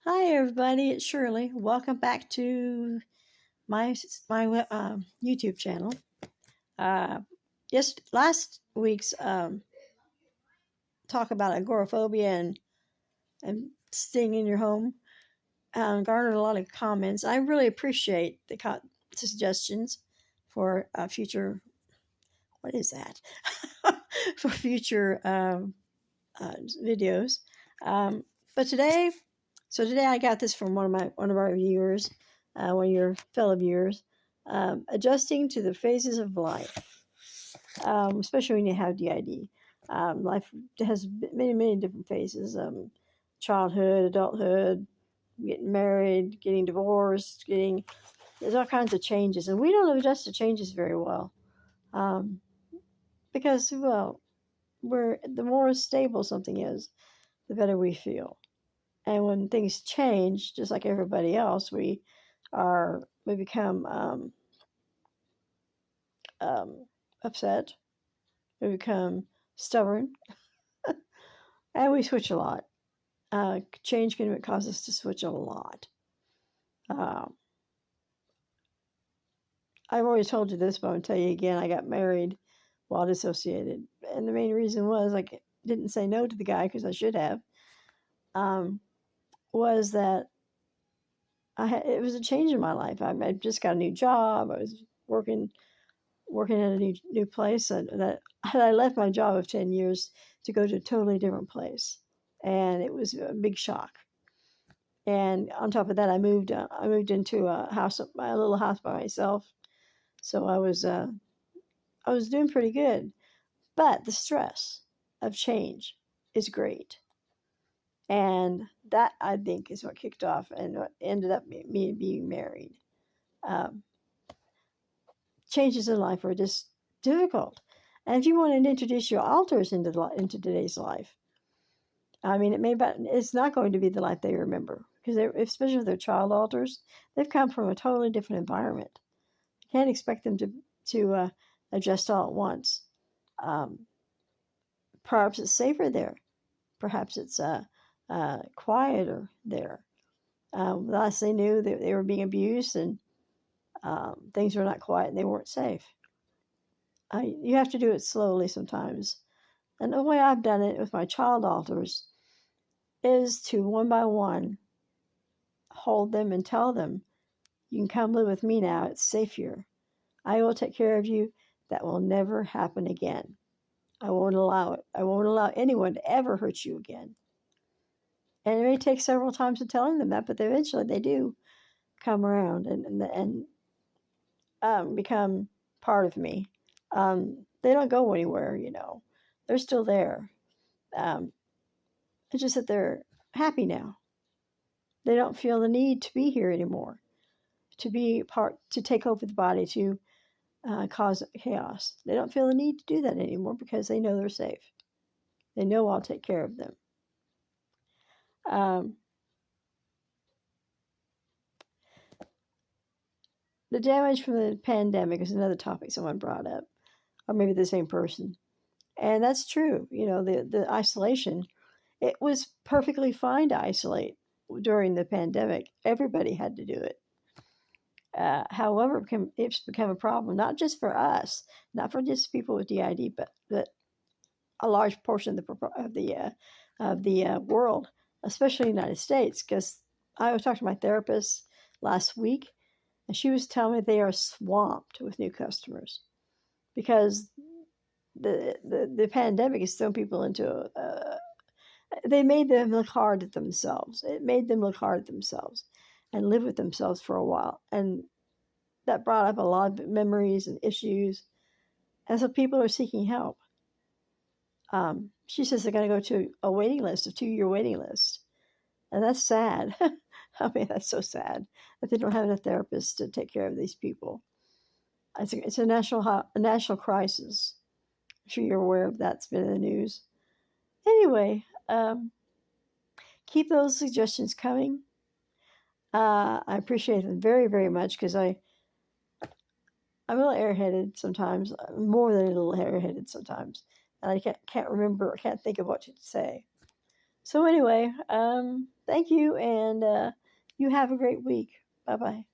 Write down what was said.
Hi, everybody. It's Shirley. Welcome back to my YouTube channel. Uh, yes, last week's talk about agoraphobia and staying in your home garnered a lot of comments. I really appreciate the suggestions for future. What is that? For future videos. Um, but today I got this from one of our viewers, one of your fellow viewers, adjusting to the phases of life, especially when you have DID. Life has many different phases: childhood, adulthood, getting married, getting divorced, getting there's all kinds of changes, and we don't adjust to changes very well, um, because we're the more stable something is, the better we feel. And when things change, just like everybody else, we become um, upset. We become stubborn, and we switch a lot. Change can cause us to switch a lot. Uh, I've already told you this, but I'm going to tell you again. I got married while dissociated, and the main reason was I didn't say no to the guy because I should have. Was that it was a change in my life. I just got a new job. I was working at a new place, and that I left my job of 10 years to go to a totally different place, and it was a big shock. And on top of that, I moved into a little house by myself, so I was doing pretty good. But the stress of change is great, and that, I think, is what kicked off and what ended up me being married. Um, Changes in life are just difficult. And if you want to introduce your alters into today's life, I mean, it's not going to be the life they remember, because especially if they're child alters, they've come from a totally different environment. You can't expect them to adjust all at once. Um, Perhaps it's safer there. Perhaps it's quieter there. Last they knew, they were being abused, and things were not quiet, and they weren't safe. You have to do it slowly sometimes. And the way I've done it with my child alters is to, one by one, hold them and tell them, you can come live with me now. It's safe here. I will take care of you. That will never happen again. I won't allow it. I won't allow anyone to ever hurt you again. And it may take several times of telling them that, but eventually they do come around and become part of me. They don't go anywhere, They're still there. It's just that they're happy now. They don't feel the need to be here anymore, to take over the body, to cause chaos. They don't feel the need to do that anymore because they know they're safe. They know I'll take care of them. Um, the damage from the pandemic is another topic someone brought up, or maybe the same person. And that's true. The isolation, it was perfectly fine to isolate during the pandemic. Everybody had to do it. However, it's become a problem, not just for us, not for just people with DID, but a large portion of the world, especially the United States. Because I was talking to my therapist last week, and she was telling me they are swamped with new customers because the pandemic has thrown people into they made them look hard at themselves. It made them look hard at themselves and live with themselves for a while, and that brought up a lot of memories and issues, and so people are seeking help. She says they're going to go to a 2-year waiting list, and that's sad. I mean, that's so sad that they don't have a therapist to take care of these people. It's a national crisis. I'm sure you're aware of that's been in the news. Anyway, keep those suggestions coming. I appreciate them very, very much because I'm a little airheaded sometimes, more than a little airheaded sometimes, and I can't remember, I can't think of what to say. So anyway, Thank you, and you have a great week. Bye bye.